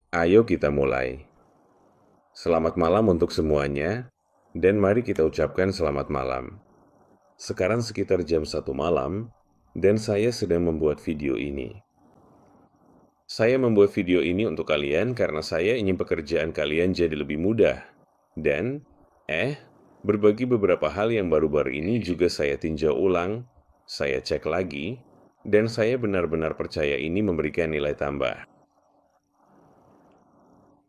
Ayo kita mulai. Selamat malam untuk semuanya, dan mari kita ucapkan selamat malam. Sekarang sekitar jam 1 malam, dan saya sedang membuat video ini. Saya membuat video ini untuk kalian karena saya ingin pekerjaan kalian jadi lebih mudah. Dan, berbagi beberapa hal yang baru-baru ini juga saya tinjau ulang, saya cek lagi, dan saya benar-benar percaya ini memberikan nilai tambah.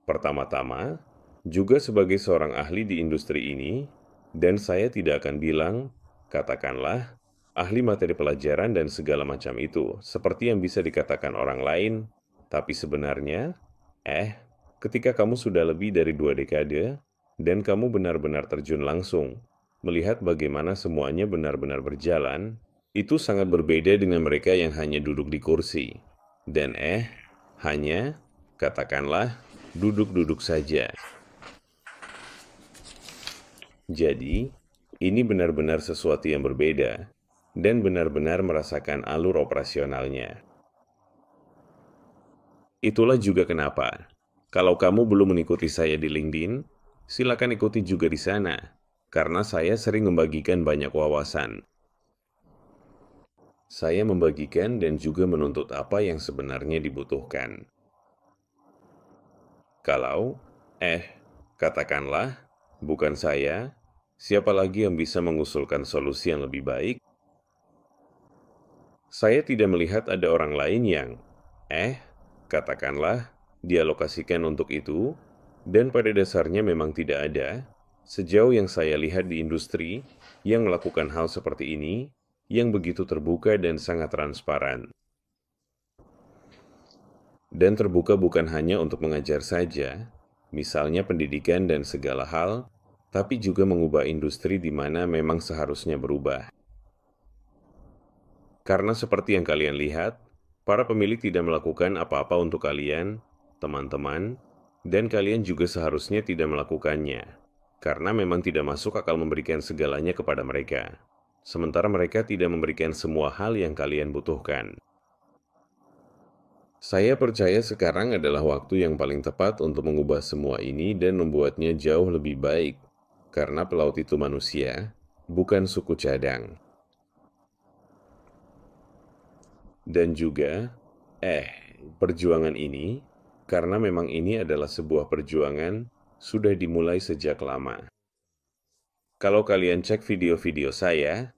Pertama-tama, juga sebagai seorang ahli di industri ini, dan saya tidak akan bilang, katakanlah, ahli materi pelajaran dan segala macam itu, seperti yang bisa dikatakan orang lain, tapi sebenarnya, ketika kamu sudah lebih dari 2 dekade, dan kamu benar-benar terjun langsung, melihat bagaimana semuanya benar-benar berjalan, itu sangat berbeda dengan mereka yang hanya duduk di kursi. Dan hanya, katakanlah, duduk-duduk saja. Jadi, ini benar-benar sesuatu yang berbeda, dan benar-benar merasakan alur operasionalnya. Itulah juga kenapa, kalau kamu belum mengikuti saya di LinkedIn, silakan ikuti juga di sana, karena saya sering membagikan banyak wawasan. Saya membagikan dan juga menuntut apa yang sebenarnya dibutuhkan. Kalau, katakanlah, bukan saya, siapa lagi yang bisa mengusulkan solusi yang lebih baik? Saya tidak melihat ada orang lain yang, katakanlah, dialokasikan untuk itu, dan pada dasarnya memang tidak ada, sejauh yang saya lihat di industri, yang melakukan hal seperti ini, yang begitu terbuka dan sangat transparan. Dan terbuka bukan hanya untuk mengajar saja, misalnya pendidikan dan segala hal, tapi juga mengubah industri di mana memang seharusnya berubah. Karena seperti yang kalian lihat, para pemilik tidak melakukan apa-apa untuk kalian, teman-teman, dan kalian juga seharusnya tidak melakukannya, karena memang tidak masuk akal memberikan segalanya kepada mereka, sementara mereka tidak memberikan semua hal yang kalian butuhkan. Saya percaya sekarang adalah waktu yang paling tepat untuk mengubah semua ini dan membuatnya jauh lebih baik, karena pelaut itu manusia, bukan suku cadang. Dan juga, perjuangan ini, karena memang ini adalah sebuah perjuangan, sudah dimulai sejak lama. Kalau kalian cek video-video saya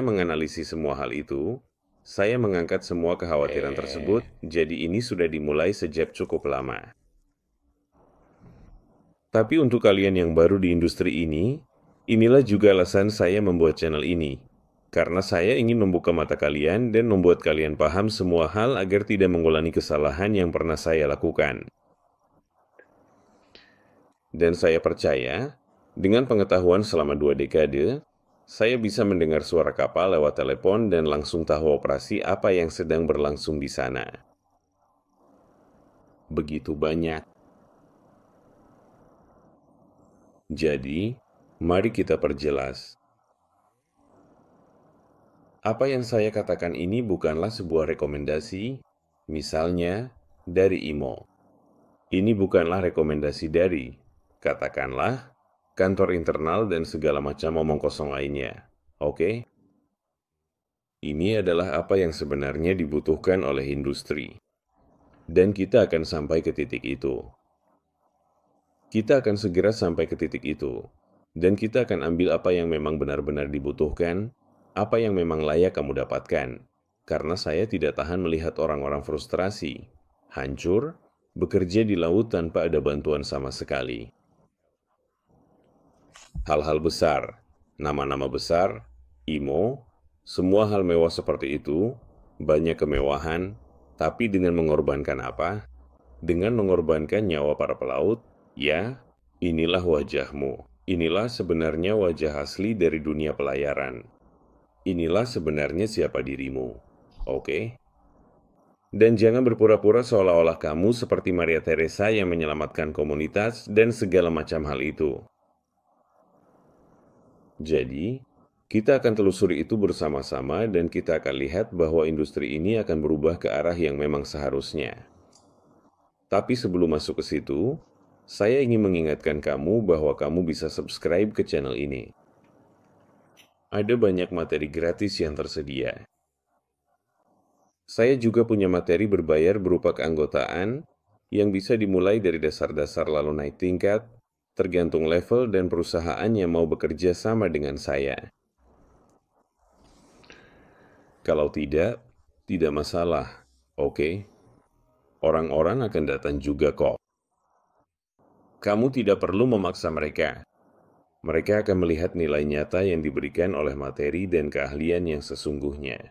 menganalisis semua hal itu, saya mengangkat semua kekhawatiran tersebut, jadi ini sudah dimulai sejak cukup lama. Tapi untuk kalian yang baru di industri ini, inilah juga alasan saya membuat channel ini. Karena saya ingin membuka mata kalian dan membuat kalian paham semua hal agar tidak mengulangi kesalahan yang pernah saya lakukan. Dan saya percaya, dengan pengetahuan selama 2 dekade, saya bisa mendengar suara kapal lewat telepon dan langsung tahu operasi apa yang sedang berlangsung di sana. Begitu banyak. Jadi, mari kita perjelas. Apa yang saya katakan ini bukanlah sebuah rekomendasi, misalnya, dari IMO. Ini bukanlah rekomendasi dari, katakanlah, kantor internal dan segala macam omong kosong lainnya. Oke? Ini adalah apa yang sebenarnya dibutuhkan oleh industri. Dan kita akan sampai ke titik itu. Kita akan segera sampai ke titik itu. Dan kita akan ambil apa yang memang benar-benar dibutuhkan, apa yang memang layak kamu dapatkan. Karena saya tidak tahan melihat orang-orang frustrasi, hancur, bekerja di laut tanpa ada bantuan sama sekali. Hal-hal besar, nama-nama besar, IMO, semua hal mewah seperti itu, banyak kemewahan, tapi dengan mengorbankan apa? Dengan mengorbankan nyawa para pelaut, ya, inilah wajahmu. Inilah sebenarnya wajah asli dari dunia pelayaran. Inilah sebenarnya siapa dirimu. Oke? Dan jangan berpura-pura seolah-olah kamu seperti Maria Teresa yang menyelamatkan komunitas dan segala macam hal itu. Jadi, kita akan telusuri itu bersama-sama dan kita akan lihat bahwa industri ini akan berubah ke arah yang memang seharusnya. Tapi sebelum masuk ke situ, saya ingin mengingatkan kamu bahwa kamu bisa subscribe ke channel ini. Ada banyak materi gratis yang tersedia. Saya juga punya materi berbayar berupa keanggotaan yang bisa dimulai dari dasar-dasar lalu naik tingkat, tergantung level dan perusahaan yang mau bekerja sama dengan saya. Kalau tidak masalah, oke? Orang-orang akan datang juga kok. Kamu tidak perlu memaksa mereka. Mereka akan melihat nilai nyata yang diberikan oleh materi dan keahlian yang sesungguhnya.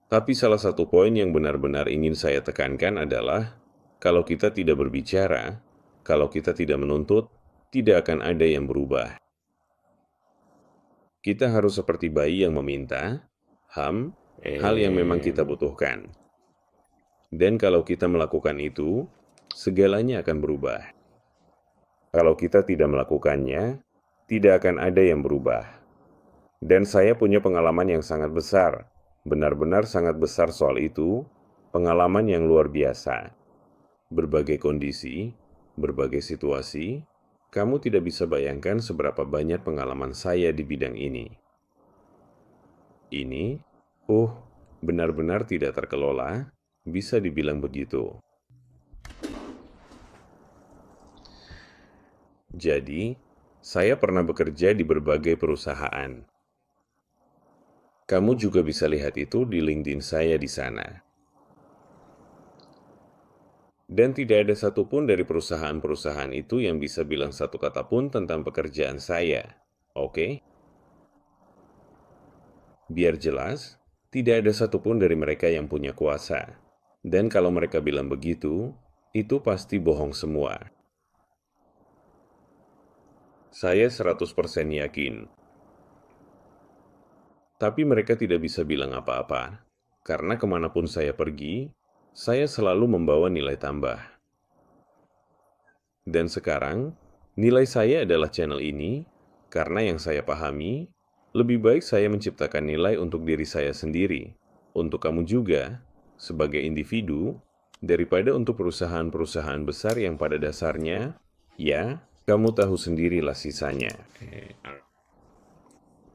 Tapi salah satu poin yang benar-benar ingin saya tekankan adalah, kalau kita tidak berbicara, kalau kita tidak menuntut, tidak akan ada yang berubah. Kita harus seperti bayi yang meminta, hal yang memang kita butuhkan. Dan kalau kita melakukan itu, segalanya akan berubah. Kalau kita tidak melakukannya, tidak akan ada yang berubah. Dan saya punya pengalaman yang sangat besar, benar-benar sangat besar soal itu, pengalaman yang luar biasa. Berbagai kondisi, berbagai situasi, kamu tidak bisa bayangkan seberapa banyak pengalaman saya di bidang ini. Ini, benar-benar tidak terkelola, bisa dibilang begitu. Jadi, saya pernah bekerja di berbagai perusahaan. Kamu juga bisa lihat itu di LinkedIn saya di sana. Dan tidak ada satupun dari perusahaan-perusahaan itu yang bisa bilang satu kata pun tentang pekerjaan saya. Oke? Biar jelas, tidak ada satupun dari mereka yang punya kuasa. Dan kalau mereka bilang begitu, itu pasti bohong semua. Saya 100% yakin. Tapi mereka tidak bisa bilang apa-apa, karena kemanapun saya pergi, saya selalu membawa nilai tambah. Dan sekarang, nilai saya adalah channel ini, karena yang saya pahami, lebih baik saya menciptakan nilai untuk diri saya sendiri, untuk kamu juga, sebagai individu, daripada untuk perusahaan-perusahaan besar yang pada dasarnya, ya, kamu tahu sendirilah sisanya.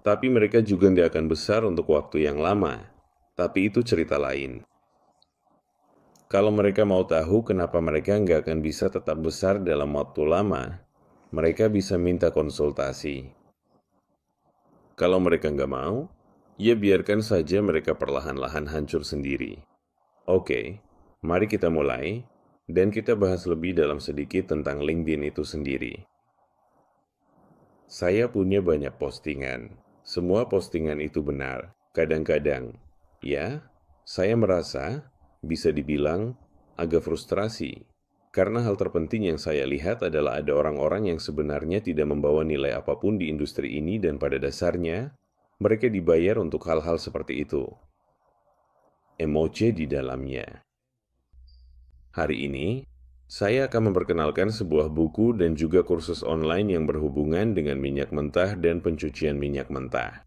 Tapi mereka juga tidak akan besar untuk waktu yang lama. Tapi itu cerita lain. Kalau mereka mau tahu kenapa mereka nggak akan bisa tetap besar dalam waktu lama, mereka bisa minta konsultasi. Kalau mereka nggak mau, ya biarkan saja mereka perlahan-lahan hancur sendiri. Oke, mari kita mulai, dan kita bahas lebih dalam sedikit tentang LinkedIn itu sendiri. Saya punya banyak postingan. Semua postingan itu benar. Kadang-kadang, ya, saya merasa, bisa dibilang, agak frustrasi. Karena hal terpenting yang saya lihat adalah ada orang-orang yang sebenarnya tidak membawa nilai apapun di industri ini dan pada dasarnya, mereka dibayar untuk hal-hal seperti itu. Emoji di dalamnya. Hari ini, saya akan memperkenalkan sebuah buku dan juga kursus online yang berhubungan dengan minyak mentah dan pencucian minyak mentah.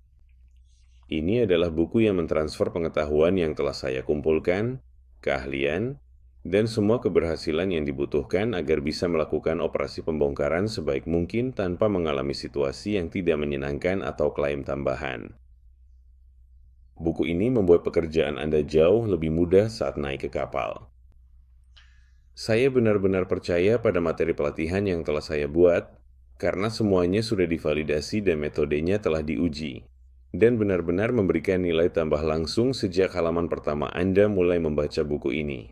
Ini adalah buku yang mentransfer pengetahuan yang telah saya kumpulkan, keahlian, dan semua keberhasilan yang dibutuhkan agar bisa melakukan operasi pembongkaran sebaik mungkin tanpa mengalami situasi yang tidak menyenangkan atau klaim tambahan. Buku ini membuat pekerjaan Anda jauh lebih mudah saat naik ke kapal. Saya benar-benar percaya pada materi pelatihan yang telah saya buat, karena semuanya sudah divalidasi dan metodenya telah diuji, dan benar-benar memberikan nilai tambah langsung sejak halaman pertama Anda mulai membaca buku ini.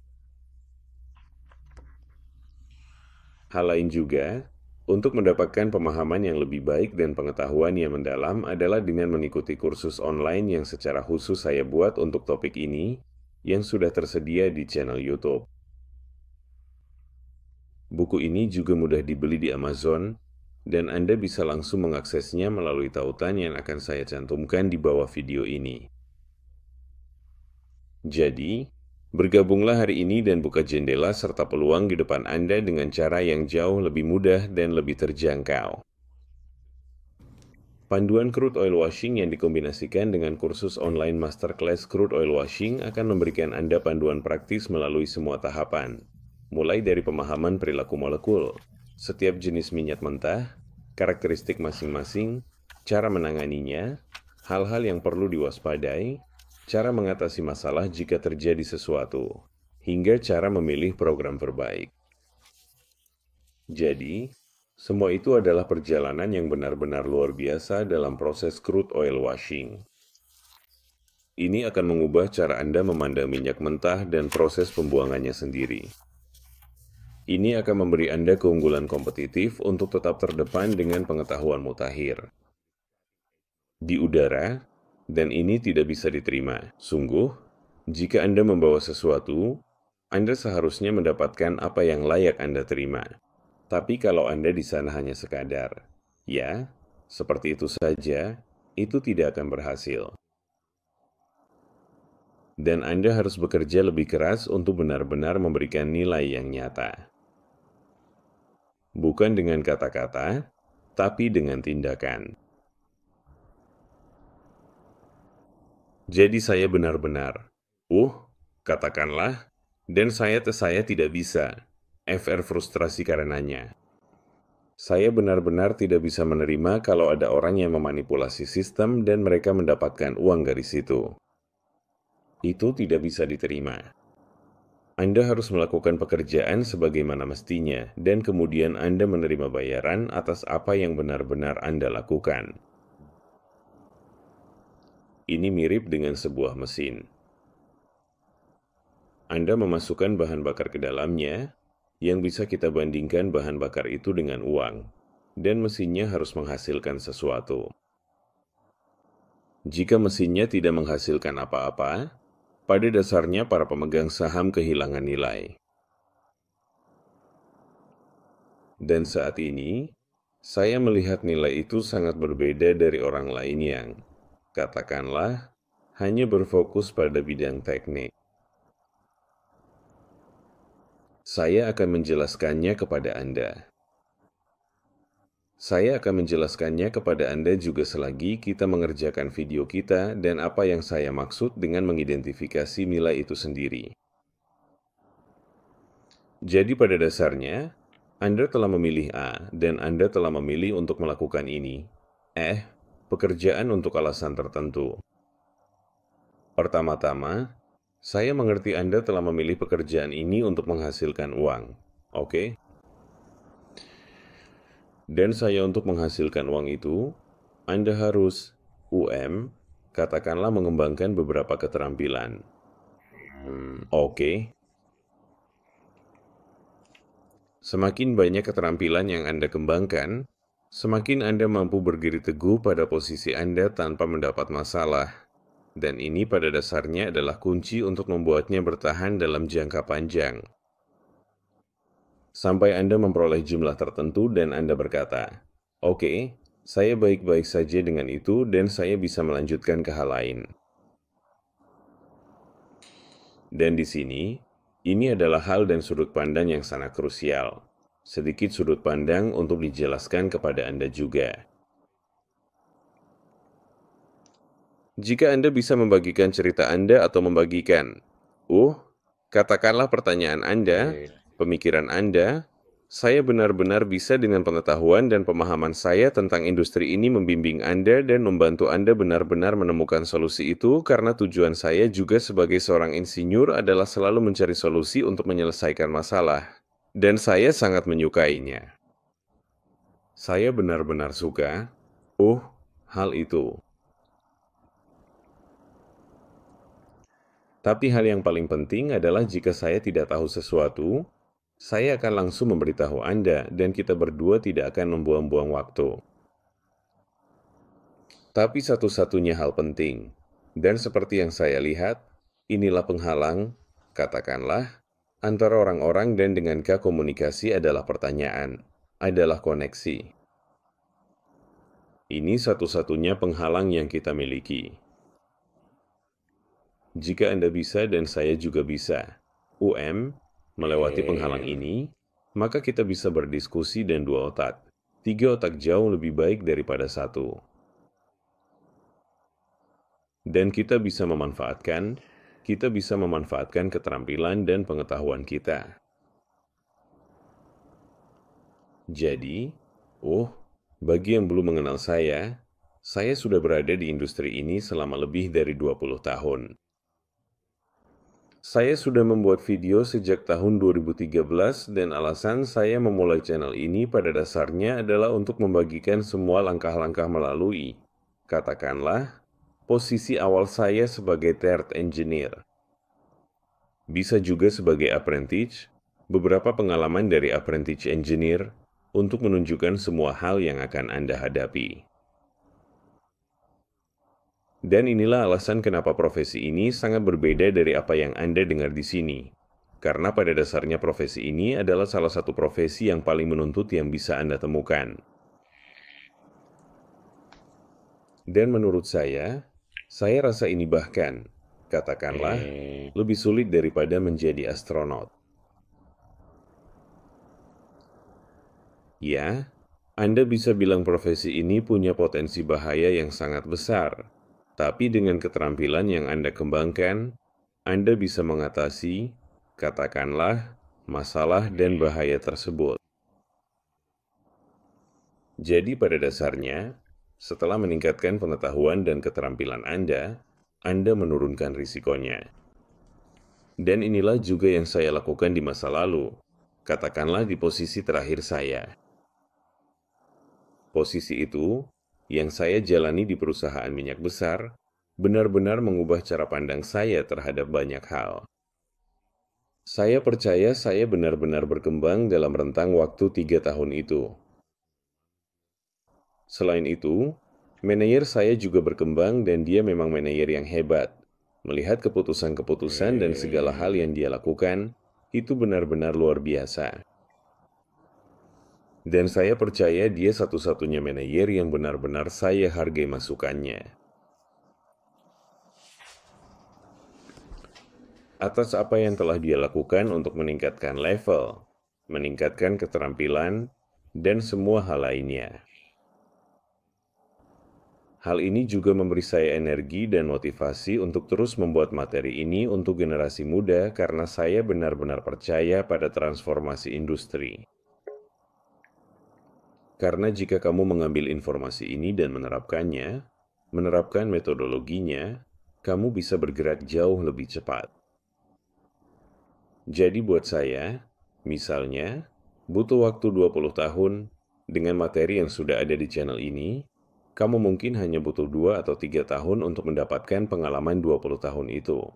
Hal lain juga, untuk mendapatkan pemahaman yang lebih baik dan pengetahuan yang mendalam adalah dengan mengikuti kursus online yang secara khusus saya buat untuk topik ini, yang sudah tersedia di channel YouTube. Buku ini juga mudah dibeli di Amazon, dan Anda bisa langsung mengaksesnya melalui tautan yang akan saya cantumkan di bawah video ini. Jadi, bergabunglah hari ini dan buka jendela serta peluang di depan Anda dengan cara yang jauh lebih mudah dan lebih terjangkau. Panduan crude oil washing yang dikombinasikan dengan kursus online masterclass crude oil washing akan memberikan Anda panduan praktis melalui semua tahapan, mulai dari pemahaman perilaku molekul, setiap jenis minyak mentah, karakteristik masing-masing, cara menanganinya, hal-hal yang perlu diwaspadai, cara mengatasi masalah jika terjadi sesuatu, hingga cara memilih program terbaik. Jadi, semua itu adalah perjalanan yang benar-benar luar biasa dalam proses crude oil washing. Ini akan mengubah cara Anda memandang minyak mentah dan proses pembuangannya sendiri. Ini akan memberi Anda keunggulan kompetitif untuk tetap terdepan dengan pengetahuan mutakhir di udara, dan ini tidak bisa diterima. Sungguh, jika Anda membawa sesuatu, Anda seharusnya mendapatkan apa yang layak Anda terima. Tapi kalau Anda di sana hanya sekadar, ya, seperti itu saja, itu tidak akan berhasil. Dan Anda harus bekerja lebih keras untuk benar-benar memberikan nilai yang nyata. Bukan dengan kata-kata, tapi dengan tindakan. Jadi saya benar-benar, katakanlah, dan saya tidak bisa. FR frustrasi karenanya. Saya benar-benar tidak bisa menerima kalau ada orang yang memanipulasi sistem dan mereka mendapatkan uang dari situ. Itu tidak bisa diterima. Anda harus melakukan pekerjaan sebagaimana mestinya, dan kemudian Anda menerima bayaran atas apa yang benar-benar Anda lakukan. Ini mirip dengan sebuah mesin. Anda memasukkan bahan bakar ke dalamnya, yang bisa kita bandingkan bahan bakar itu dengan uang, dan mesinnya harus menghasilkan sesuatu. Jika mesinnya tidak menghasilkan apa-apa, pada dasarnya para pemegang saham kehilangan nilai. Dan saat ini, saya melihat nilai itu sangat berbeda dari orang lain yang, katakanlah, hanya berfokus pada bidang teknik. Saya akan menjelaskannya kepada Anda. Saya akan menjelaskannya kepada Anda juga selagi kita mengerjakan video kita dan apa yang saya maksud dengan mengidentifikasi nilai itu sendiri. Jadi pada dasarnya, Anda telah memilih A dan Anda telah memilih untuk melakukan ini. Pekerjaan untuk alasan tertentu. Pertama-tama, saya mengerti Anda telah memilih pekerjaan ini untuk menghasilkan uang. Oke? Dan saya untuk menghasilkan uang itu, Anda harus, katakanlah mengembangkan beberapa keterampilan. Oke. Semakin banyak keterampilan yang Anda kembangkan, semakin Anda mampu berdiri teguh pada posisi Anda tanpa mendapat masalah. Dan ini pada dasarnya adalah kunci untuk membuatnya bertahan dalam jangka panjang. Sampai Anda memperoleh jumlah tertentu dan Anda berkata, "Oke, saya baik-baik saja dengan itu dan saya bisa melanjutkan ke hal lain." Dan di sini, ini adalah hal dan sudut pandang yang sangat krusial. Sedikit sudut pandang untuk dijelaskan kepada Anda juga. Jika Anda bisa membagikan cerita Anda atau membagikan, katakanlah pertanyaan Anda, pemikiran Anda, saya benar-benar bisa dengan pengetahuan dan pemahaman saya tentang industri ini membimbing Anda dan membantu Anda benar-benar menemukan solusi itu karena tujuan saya juga sebagai seorang insinyur adalah selalu mencari solusi untuk menyelesaikan masalah. Dan saya sangat menyukainya. Saya benar-benar suka, hal itu. Tapi hal yang paling penting adalah jika saya tidak tahu sesuatu, saya akan langsung memberitahu Anda dan kita berdua tidak akan membuang-buang waktu. Tapi satu-satunya hal penting, dan seperti yang saya lihat, inilah penghalang, katakanlah, antara orang-orang dan dengan komunikasi adalah pertanyaan, adalah koneksi. Ini satu-satunya penghalang yang kita miliki. Jika Anda bisa dan saya juga bisa, melewati penghalang ini, maka kita bisa berdiskusi dan 2 otak. 3 otak jauh lebih baik daripada 1. Dan kita bisa memanfaatkan keterampilan dan pengetahuan kita. Jadi, bagi yang belum mengenal saya sudah berada di industri ini selama lebih dari 20 tahun. Saya sudah membuat video sejak tahun 2013 dan alasan saya memulai channel ini pada dasarnya adalah untuk membagikan semua langkah-langkah melalui, katakanlah, posisi awal saya sebagai third engineer. Bisa juga sebagai apprentice, beberapa pengalaman dari apprentice engineer untuk menunjukkan semua hal yang akan Anda hadapi. Dan inilah alasan kenapa profesi ini sangat berbeda dari apa yang Anda dengar di sini. Karena pada dasarnya profesi ini adalah salah satu profesi yang paling menuntut yang bisa Anda temukan. Dan menurut saya rasa ini bahkan, katakanlah, lebih sulit daripada menjadi astronot. Ya, Anda bisa bilang profesi ini punya potensi bahaya yang sangat besar. Tapi dengan keterampilan yang Anda kembangkan, Anda bisa mengatasi, katakanlah, masalah dan bahaya tersebut. Jadi pada dasarnya, setelah meningkatkan pengetahuan dan keterampilan Anda menurunkan risikonya. Dan inilah juga yang saya lakukan di masa lalu, katakanlah di posisi terakhir saya. Posisi itu yang saya jalani di perusahaan minyak besar benar-benar mengubah cara pandang saya terhadap banyak hal. Saya percaya saya benar-benar berkembang dalam rentang waktu 3 tahun itu. Selain itu, manajer saya juga berkembang dan dia memang manajer yang hebat. Melihat keputusan-keputusan dan segala hal yang dia lakukan, itu benar-benar luar biasa. Dan saya percaya dia satu-satunya manajer yang benar-benar saya hargai masukannya. Atas apa yang telah dia lakukan untuk meningkatkan level, meningkatkan keterampilan, dan semua hal lainnya. Hal ini juga memberi saya energi dan motivasi untuk terus membuat materi ini untuk generasi muda karena saya benar-benar percaya pada transformasi industri. Karena jika kamu mengambil informasi ini dan menerapkannya, menerapkan metodologinya, kamu bisa bergerak jauh lebih cepat. Jadi buat saya, misalnya, butuh waktu 20 tahun, dengan materi yang sudah ada di channel ini, kamu mungkin hanya butuh 2 atau 3 tahun untuk mendapatkan pengalaman 20 tahun itu.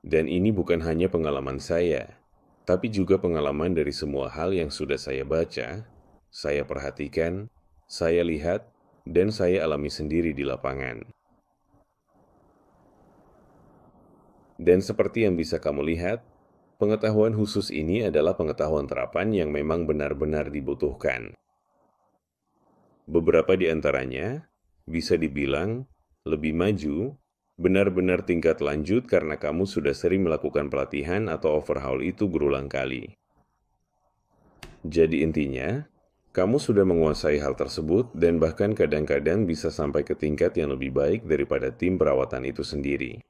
Dan ini bukan hanya pengalaman saya, tapi juga pengalaman dari semua hal yang sudah saya baca, saya perhatikan, saya lihat, dan saya alami sendiri di lapangan. Dan seperti yang bisa kamu lihat, pengetahuan khusus ini adalah pengetahuan terapan yang memang benar-benar dibutuhkan. Beberapa di antaranya bisa dibilang lebih maju, benar-benar tingkat lanjut karena kamu sudah sering melakukan pelatihan atau overhaul itu berulang kali. Jadi intinya, kamu sudah menguasai hal tersebut dan bahkan kadang-kadang bisa sampai ke tingkat yang lebih baik daripada tim perawatan itu sendiri.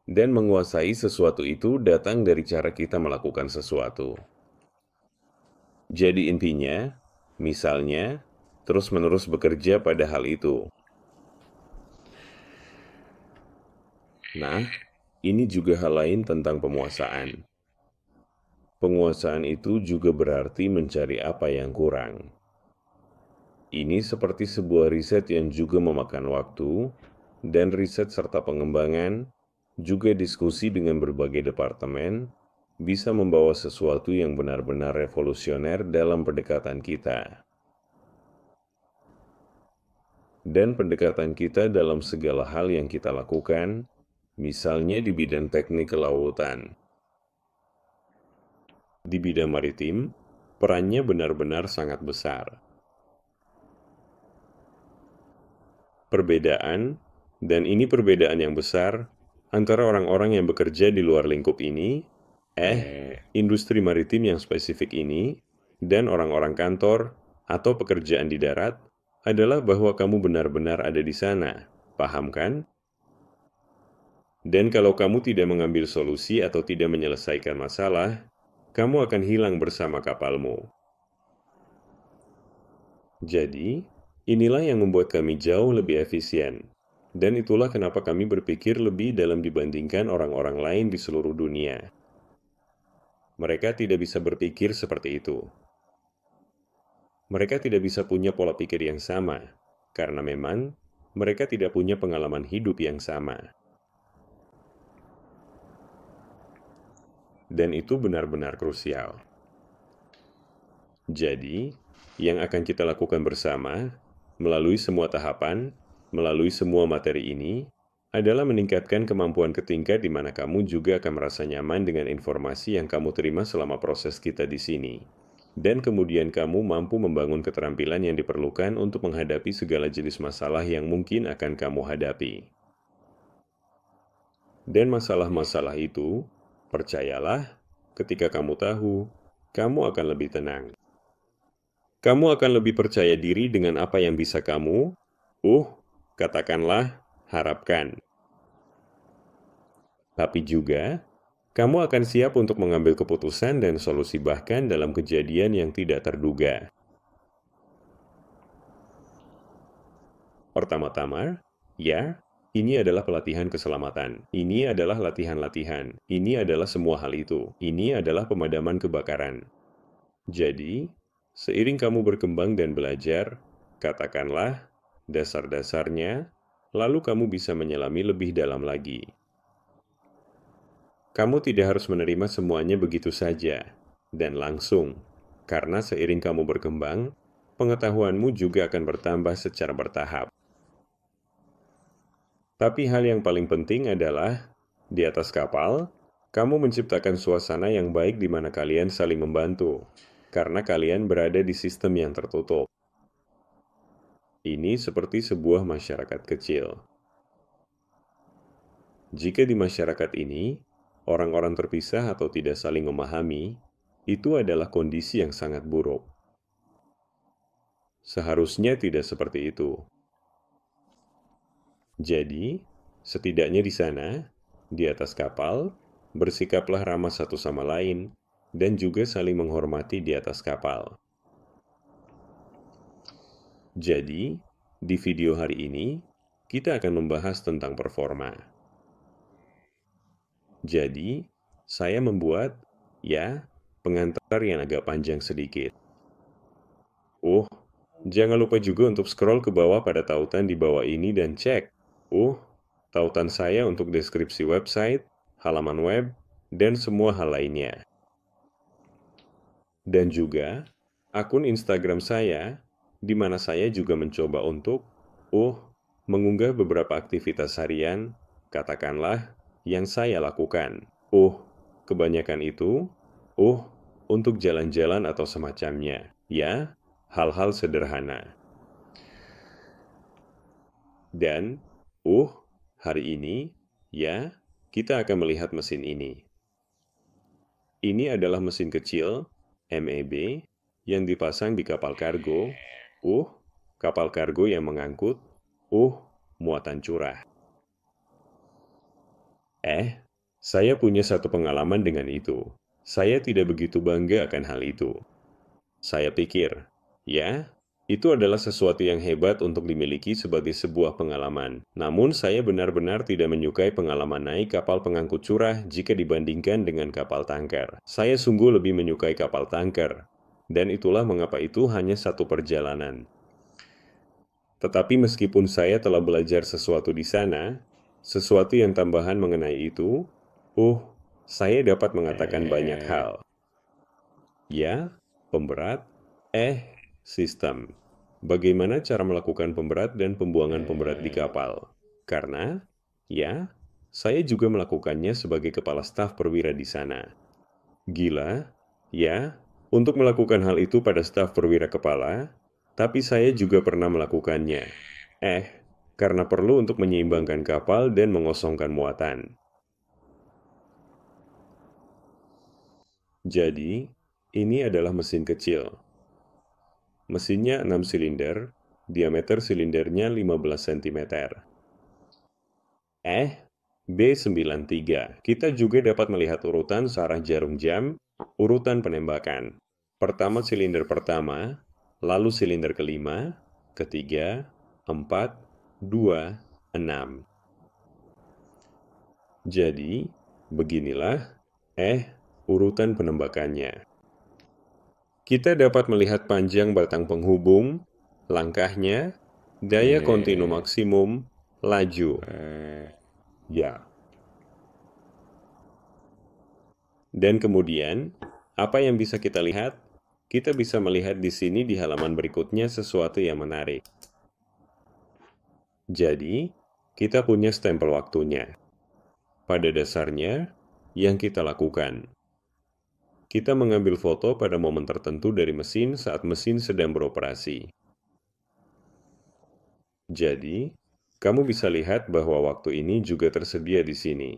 Dan menguasai sesuatu itu datang dari cara kita melakukan sesuatu. Jadi intinya, misalnya, terus-menerus bekerja pada hal itu. Nah, ini juga hal lain tentang penguasaan. Penguasaan itu juga berarti mencari apa yang kurang. Ini seperti sebuah riset yang juga memakan waktu, dan riset serta pengembangan, juga diskusi dengan berbagai departemen, bisa membawa sesuatu yang benar-benar revolusioner dalam pendekatan kita. Dan pendekatan kita dalam segala hal yang kita lakukan, misalnya di bidang teknik kelautan. Di bidang maritim, perannya benar-benar sangat besar. Perbedaan, dan ini perbedaan yang besar, antara orang-orang yang bekerja di luar lingkup ini, industri maritim yang spesifik ini, dan orang-orang kantor atau pekerjaan di darat adalah bahwa kamu benar-benar ada di sana. Paham kan? Dan kalau kamu tidak mengambil solusi atau tidak menyelesaikan masalah, kamu akan hilang bersama kapalmu. Jadi, inilah yang membuat kami jauh lebih efisien. Dan itulah kenapa kami berpikir lebih dalam dibandingkan orang-orang lain di seluruh dunia. Mereka tidak bisa berpikir seperti itu. Mereka tidak bisa punya pola pikir yang sama, karena memang mereka tidak punya pengalaman hidup yang sama. Dan itu benar-benar krusial. Jadi, yang akan kita lakukan bersama, melalui semua tahapan, melalui semua materi ini, adalah meningkatkan kemampuan ke tingkat di mana kamu juga akan merasa nyaman dengan informasi yang kamu terima selama proses kita di sini. Dan kemudian kamu mampu membangun keterampilan yang diperlukan untuk menghadapi segala jenis masalah yang mungkin akan kamu hadapi. Dan masalah-masalah itu, percayalah, ketika kamu tahu, kamu akan lebih tenang. Kamu akan lebih percaya diri dengan apa yang bisa kamu, katakanlah, harapkan. Tapi juga, kamu akan siap untuk mengambil keputusan dan solusi bahkan dalam kejadian yang tidak terduga. Pertama-tama, ya, ini adalah pelatihan keselamatan. Ini adalah latihan-latihan. Ini adalah semua hal itu. Ini adalah pemadaman kebakaran. Jadi, seiring kamu berkembang dan belajar, katakanlah dasar-dasarnya, lalu kamu bisa menyelami lebih dalam lagi. Kamu tidak harus menerima semuanya begitu saja dan langsung, karena seiring kamu berkembang, pengetahuanmu juga akan bertambah secara bertahap. Tapi hal yang paling penting adalah, di atas kapal, kamu menciptakan suasana yang baik di mana kalian saling membantu, karena kalian berada di sistem yang tertutup. Ini seperti sebuah masyarakat kecil. Jika di masyarakat ini, orang-orang terpisah atau tidak saling memahami, itu adalah kondisi yang sangat buruk. Seharusnya tidak seperti itu. Jadi, setidaknya di sana, di atas kapal, bersikaplah ramah satu sama lain, dan juga saling menghormati di atas kapal. Jadi, di video hari ini, kita akan membahas tentang performa. Jadi, saya membuat, pengantar yang agak panjang sedikit. Jangan lupa juga untuk scroll ke bawah pada tautan di bawah ini dan cek, tautan saya untuk deskripsi website, halaman web, dan semua hal lainnya. Dan juga, akun Instagram saya, di mana saya juga mencoba untuk, mengunggah beberapa aktivitas harian, katakanlah, yang saya lakukan. Kebanyakan itu, untuk jalan-jalan atau semacamnya, ya, hal-hal sederhana. Dan, hari ini, kita akan melihat mesin ini. Ini adalah mesin kecil, MAB, yang dipasang di kapal kargo, kapal kargo yang mengangkut, muatan curah. Saya punya satu pengalaman dengan itu. Saya tidak begitu bangga akan hal itu. Saya pikir, itu adalah sesuatu yang hebat untuk dimiliki sebagai sebuah pengalaman. Namun saya benar-benar tidak menyukai pengalaman naik kapal pengangkut curah jika dibandingkan dengan kapal tanker. Saya sungguh lebih menyukai kapal tanker. Dan itulah mengapa itu hanya satu perjalanan. Tetapi meskipun saya telah belajar sesuatu di sana, sesuatu yang tambahan mengenai itu, saya dapat mengatakan banyak hal. Pemberat, sistem. Bagaimana cara melakukan pemberat dan pembuangan pemberat di kapal? Karena, saya juga melakukannya sebagai kepala staf perwira di sana. Gila, untuk melakukan hal itu pada staf perwira kepala, tapi saya juga pernah melakukannya. Karena perlu untuk menyeimbangkan kapal dan mengosongkan muatan. Jadi, ini adalah mesin kecil. Mesinnya 6 silinder, diameter silindernya 15 cm. B93. Kita juga dapat melihat urutan searah jarum jam, urutan penembakan. Pertama silinder pertama, lalu silinder kelima, ketiga, 4, 2, 6. Jadi, beginilah urutan penembakannya. Kita dapat melihat panjang batang penghubung, langkahnya, daya kontinu maksimum, laju. Ya. Dan kemudian, apa yang bisa kita lihat? Kita bisa melihat di sini di halaman berikutnya sesuatu yang menarik. Jadi, kita punya stempel waktunya. Pada dasarnya, yang kita lakukan, kita mengambil foto pada momen tertentu dari mesin saat mesin sedang beroperasi. Jadi, kamu bisa lihat bahwa waktu ini juga tersedia di sini.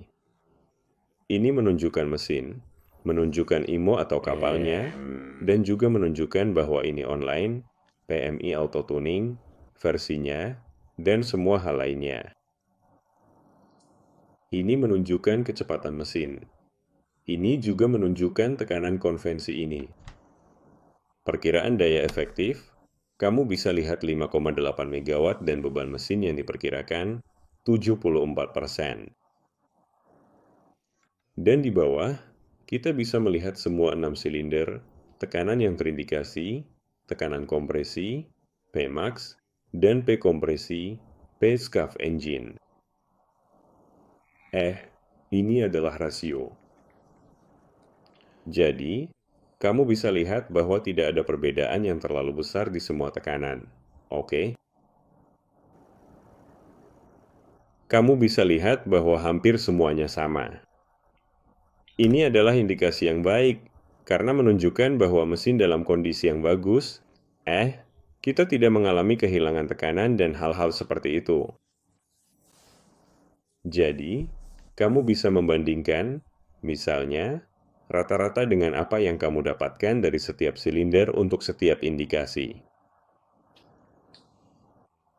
Ini menunjukkan mesin, menunjukkan IMO atau kapalnya, dan juga menunjukkan bahwa ini online, PMI Auto Tuning, versinya, dan semua hal lainnya. Ini menunjukkan kecepatan mesin. Ini juga menunjukkan tekanan konvensi ini. Perkiraan daya efektif, kamu bisa lihat 5,8 MW dan beban mesin yang diperkirakan 74%. Dan di bawah, kita bisa melihat semua 6 silinder, tekanan yang terindikasi, tekanan kompresi, Pmax, dan P kompresi, P scaf engine. Ini adalah rasio. Jadi, kamu bisa lihat bahwa tidak ada perbedaan yang terlalu besar di semua tekanan. Oke? Kamu bisa lihat bahwa hampir semuanya sama. Ini adalah indikasi yang baik, karena menunjukkan bahwa mesin dalam kondisi yang bagus. Kita tidak mengalami kehilangan tekanan dan hal-hal seperti itu. Jadi, kamu bisa membandingkan, misalnya, rata-rata dengan apa yang kamu dapatkan dari setiap silinder untuk setiap indikasi.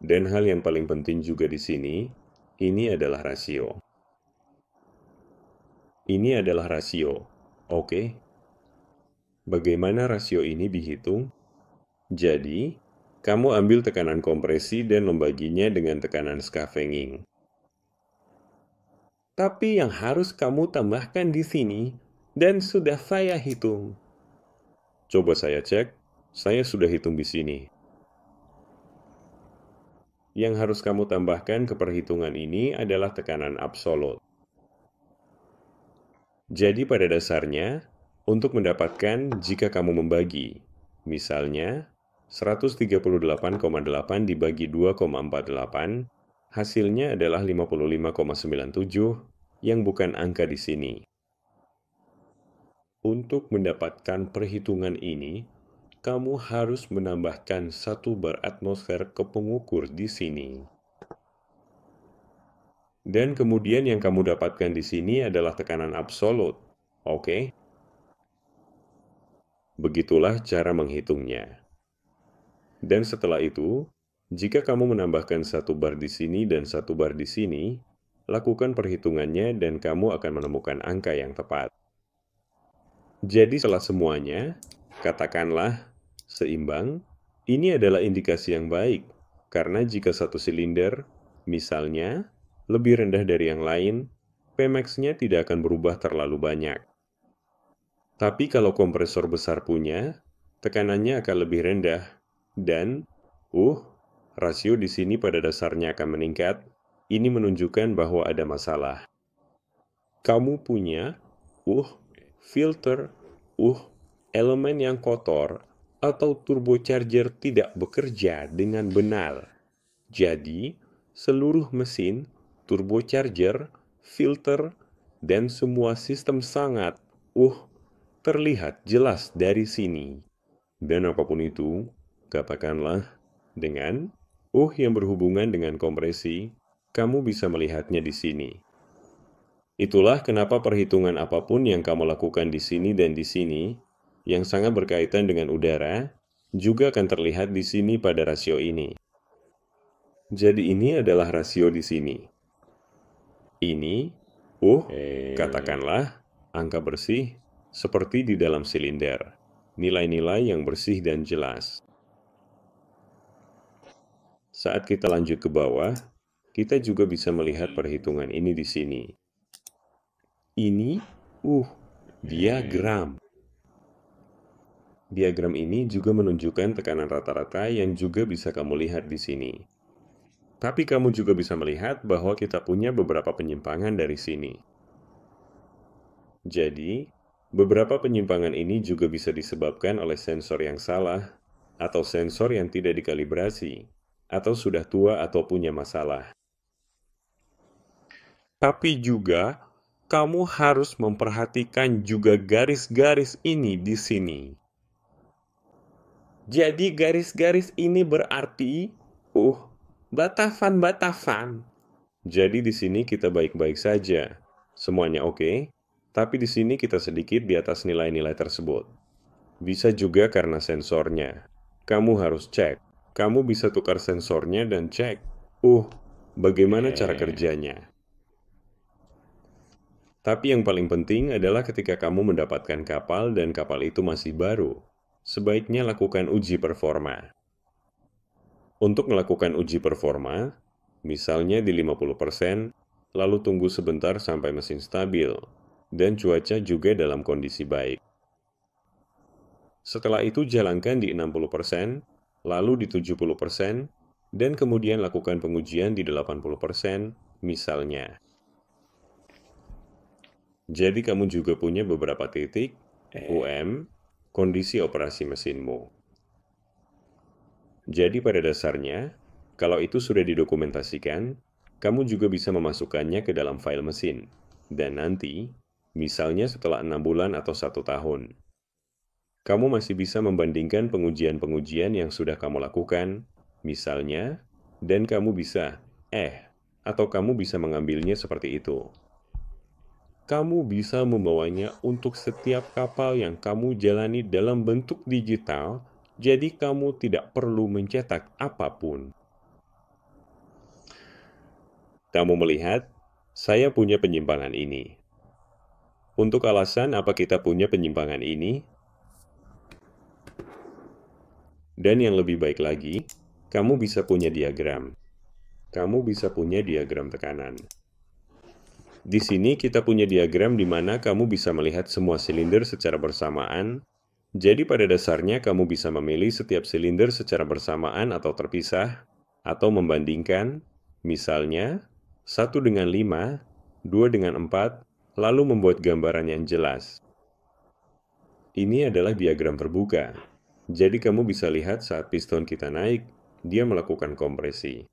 Dan hal yang paling penting juga di sini, ini adalah rasio. Ini adalah rasio, oke? Bagaimana rasio ini dihitung? Jadi, kamu ambil tekanan kompresi dan membaginya dengan tekanan scavenging. Tapi yang harus kamu tambahkan di sini, dan sudah saya hitung. Coba saya cek, saya sudah hitung di sini. Yang harus kamu tambahkan ke perhitungan ini adalah tekanan absolut. Jadi pada dasarnya, untuk mendapatkan jika kamu membagi, misalnya 138,8 dibagi 2,48, hasilnya adalah 55,97 yang bukan angka di sini. Untuk mendapatkan perhitungan ini, kamu harus menambahkan 1 bar atmosfer ke pengukur di sini. Dan kemudian yang kamu dapatkan di sini adalah tekanan absolut. Oke? Begitulah cara menghitungnya. Dan setelah itu, jika kamu menambahkan 1 bar di sini dan 1 bar di sini, lakukan perhitungannya dan kamu akan menemukan angka yang tepat. Jadi setelah semuanya, katakanlah seimbang, ini adalah indikasi yang baik, karena jika satu silinder, misalnya, lebih rendah dari yang lain, Pmax-nya tidak akan berubah terlalu banyak. Tapi kalau kompresor besar punya, tekanannya akan lebih rendah, dan, rasio di sini pada dasarnya akan meningkat. Ini menunjukkan bahwa ada masalah. Kamu punya, filter, elemen yang kotor, atau turbocharger tidak bekerja dengan benar. Jadi, seluruh mesin, turbocharger, filter, dan semua sistem sangat, terlihat jelas dari sini. Dan apapun itu, katakanlah, dengan, yang berhubungan dengan kompresi, kamu bisa melihatnya di sini. Itulah kenapa perhitungan apapun yang kamu lakukan di sini dan di sini, yang sangat berkaitan dengan udara, juga akan terlihat di sini pada rasio ini. Jadi ini adalah rasio di sini. Ini, katakanlah, angka bersih seperti di dalam silinder. Nilai-nilai yang bersih dan jelas. Saat kita lanjut ke bawah, kita juga bisa melihat perhitungan ini di sini. Ini, diagram. Diagram ini juga menunjukkan tekanan rata-rata yang juga bisa kamu lihat di sini. Tapi kamu juga bisa melihat bahwa kita punya beberapa penyimpangan dari sini. Jadi, beberapa penyimpangan ini juga bisa disebabkan oleh sensor yang salah, atau sensor yang tidak dikalibrasi, atau sudah tua atau punya masalah. Tapi juga, kamu harus memperhatikan juga garis-garis ini di sini. Jadi garis-garis ini berarti, batasan-batasan. Jadi di sini kita baik-baik saja. Semuanya oke, tapi di sini kita sedikit di atas nilai-nilai tersebut. Bisa juga karena sensornya. Kamu harus cek. Kamu bisa tukar sensornya dan cek. Bagaimana cara kerjanya? Tapi yang paling penting adalah ketika kamu mendapatkan kapal dan kapal itu masih baru, sebaiknya lakukan uji performa. Untuk melakukan uji performa, misalnya di 50%, lalu tunggu sebentar sampai mesin stabil, dan cuaca juga dalam kondisi baik. Setelah itu jalankan di 60%, lalu di 70%, dan kemudian lakukan pengujian di 80%, misalnya. Jadi kamu juga punya beberapa titik, kondisi operasi mesinmu. Jadi pada dasarnya, kalau itu sudah didokumentasikan, kamu juga bisa memasukkannya ke dalam file mesin. Dan nanti, misalnya setelah 6 bulan atau 1 tahun, kamu masih bisa membandingkan pengujian-pengujian yang sudah kamu lakukan, misalnya, dan kamu bisa, atau kamu bisa mengambilnya seperti itu. Kamu bisa membawanya untuk setiap kapal yang kamu jalani dalam bentuk digital, jadi kamu tidak perlu mencetak apapun. Kamu melihat, saya punya penyimpangan ini. Untuk alasan apa kita punya penyimpangan ini, dan yang lebih baik lagi, kamu bisa punya diagram. Kamu bisa punya diagram tekanan. Di sini kita punya diagram di mana kamu bisa melihat semua silinder secara bersamaan. Jadi pada dasarnya kamu bisa memilih setiap silinder secara bersamaan atau terpisah, atau membandingkan, misalnya, 1 dengan 5, 2 dengan 4, lalu membuat gambaran yang jelas. Ini adalah diagram terbuka. Jadi kamu bisa lihat saat piston kita naik, dia melakukan kompresi.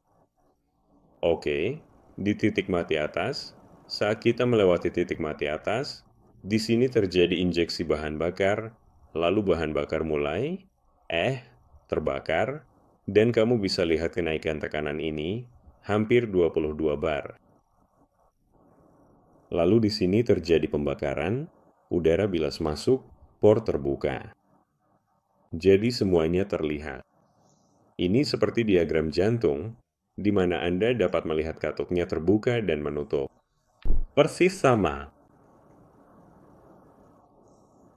Oke, di titik mati atas, saat kita melewati titik mati atas, di sini terjadi injeksi bahan bakar, lalu bahan bakar mulai, terbakar, dan kamu bisa lihat kenaikan tekanan ini, hampir 22 bar. Lalu di sini terjadi pembakaran, udara bilas masuk, por terbuka. Jadi semuanya terlihat. Ini seperti diagram jantung, di mana Anda dapat melihat katupnya terbuka dan menutup. Persis sama.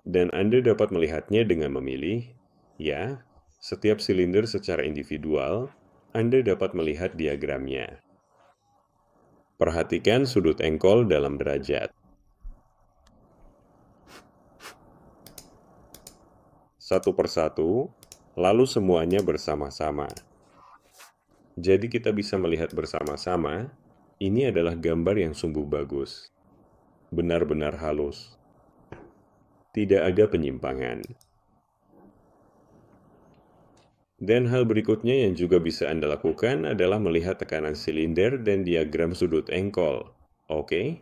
Dan Anda dapat melihatnya dengan memilih, setiap silinder secara individual, Anda dapat melihat diagramnya. Perhatikan sudut engkol dalam derajat. Satu persatu, lalu semuanya bersama-sama. Jadi kita bisa melihat bersama-sama, ini adalah gambar yang sungguh bagus. Benar-benar halus. Tidak ada penyimpangan. Dan hal berikutnya yang juga bisa Anda lakukan adalah melihat tekanan silinder dan diagram sudut engkol. Oke?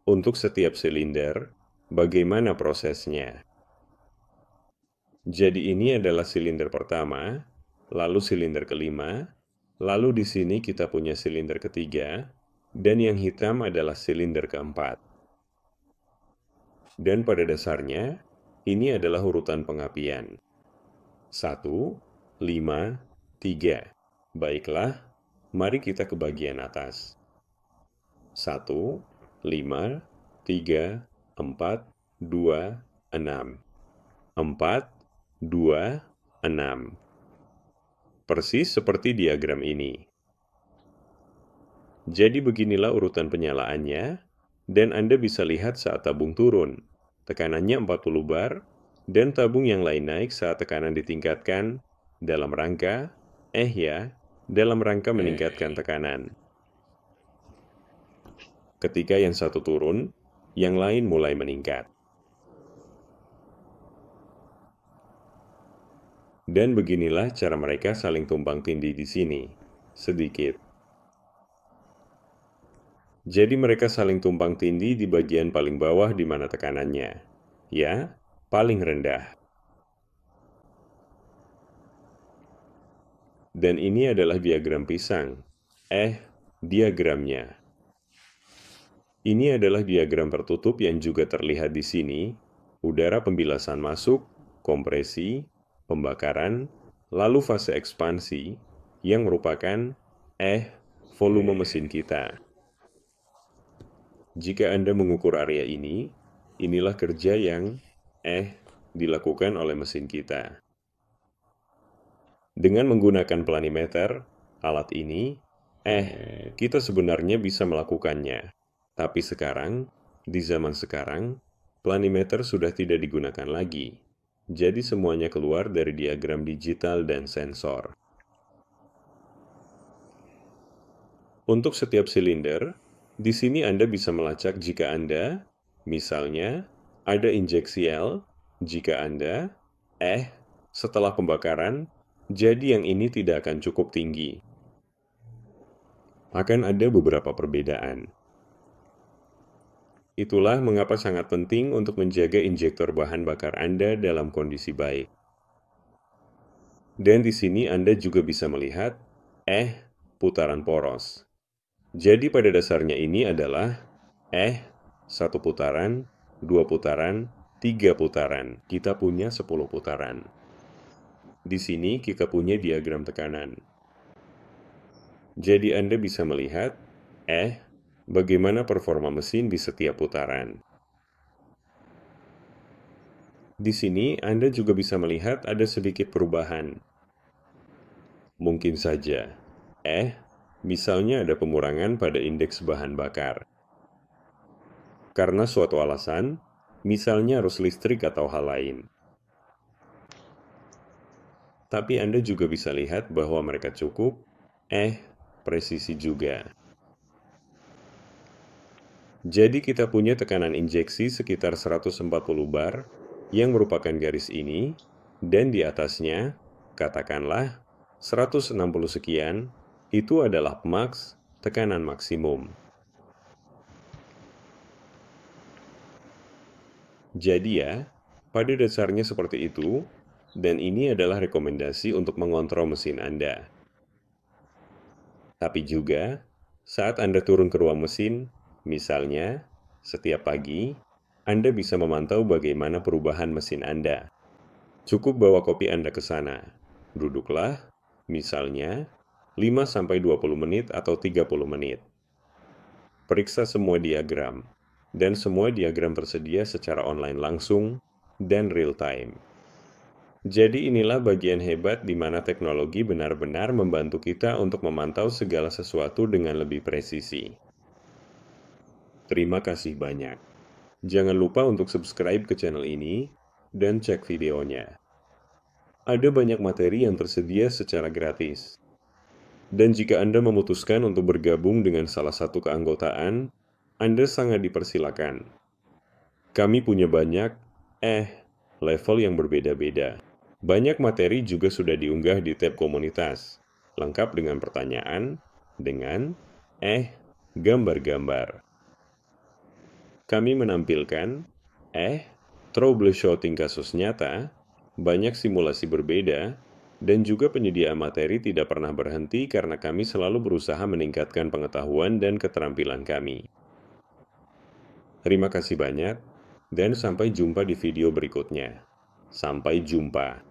Untuk setiap silinder, bagaimana prosesnya? Jadi ini adalah silinder pertama, lalu silinder kelima, lalu di sini kita punya silinder ketiga, dan yang hitam adalah silinder keempat. Dan pada dasarnya, ini adalah urutan pengapian. 1, 5, 3. Baiklah, mari kita ke bagian atas. 1, 5, 3, 4, 2, 6. 4, 2, 6. Persis seperti diagram ini. Jadi beginilah urutan penyalaannya, dan Anda bisa lihat saat tabung turun. Tekanannya 40 bar, dan tabung yang lain naik saat tekanan ditingkatkan dalam rangka, dalam rangka meningkatkan tekanan. Ketika yang satu turun, yang lain mulai meningkat. Dan beginilah cara mereka saling tumpang tindih di sini, sedikit. Jadi mereka saling tumpang tindih di bagian paling bawah di mana tekanannya. Ya, paling rendah. Dan ini adalah diagram pisang. Diagramnya. Ini adalah diagram tertutup yang juga terlihat di sini. Udara pembilasan masuk, kompresi, pembakaran, lalu fase ekspansi, yang merupakan volume mesin kita. Jika Anda mengukur area ini, inilah kerja yang dilakukan oleh mesin kita. Dengan menggunakan planimeter, alat ini, kita sebenarnya bisa melakukannya. Tapi sekarang, di zaman sekarang, planimeter sudah tidak digunakan lagi. Jadi semuanya keluar dari diagram digital dan sensor. Untuk setiap silinder, di sini Anda bisa melacak jika Anda, misalnya, ada injeksi L, jika Anda, setelah pembakaran, jadi yang ini tidak akan cukup tinggi. Akan ada beberapa perbedaan. Itulah mengapa sangat penting untuk menjaga injektor bahan bakar Anda dalam kondisi baik. Dan di sini Anda juga bisa melihat, putaran poros. Jadi pada dasarnya ini adalah, 1 putaran, 2 putaran, 3 putaran. Kita punya 10 putaran. Di sini kita punya diagram tekanan. Jadi Anda bisa melihat, bagaimana performa mesin di setiap putaran. Di sini Anda juga bisa melihat ada sedikit perubahan. Mungkin saja, misalnya ada pengurangan pada indeks bahan bakar. Karena suatu alasan, misalnya arus listrik atau hal lain. Tapi Anda juga bisa lihat bahwa mereka cukup, presisi juga. Jadi kita punya tekanan injeksi sekitar 140 bar, yang merupakan garis ini, dan di atasnya, katakanlah, 160 sekian, itu adalah max, tekanan maksimum. Jadi ya, pada dasarnya seperti itu, dan ini adalah rekomendasi untuk mengontrol mesin Anda. Tapi juga, saat Anda turun ke ruang mesin, misalnya, setiap pagi, Anda bisa memantau bagaimana perubahan mesin Anda. Cukup bawa kopi Anda ke sana. Duduklah, misalnya, 5-20 menit atau 30 menit. Periksa semua diagram, dan semua diagram tersedia secara online langsung dan real time. Jadi inilah bagian hebat di mana teknologi benar-benar membantu kita untuk memantau segala sesuatu dengan lebih presisi. Terima kasih banyak. Jangan lupa untuk subscribe ke channel ini dan cek videonya. Ada banyak materi yang tersedia secara gratis. Dan jika Anda memutuskan untuk bergabung dengan salah satu keanggotaan, Anda sangat dipersilakan. Kami punya banyak, level yang berbeda-beda. Banyak materi juga sudah diunggah di tab komunitas, lengkap dengan pertanyaan, dengan, gambar-gambar. Kami menampilkan, troubleshooting kasus nyata, banyak simulasi berbeda, dan juga penyediaan materi tidak pernah berhenti karena kami selalu berusaha meningkatkan pengetahuan dan keterampilan kami. Terima kasih banyak, dan sampai jumpa di video berikutnya. Sampai jumpa.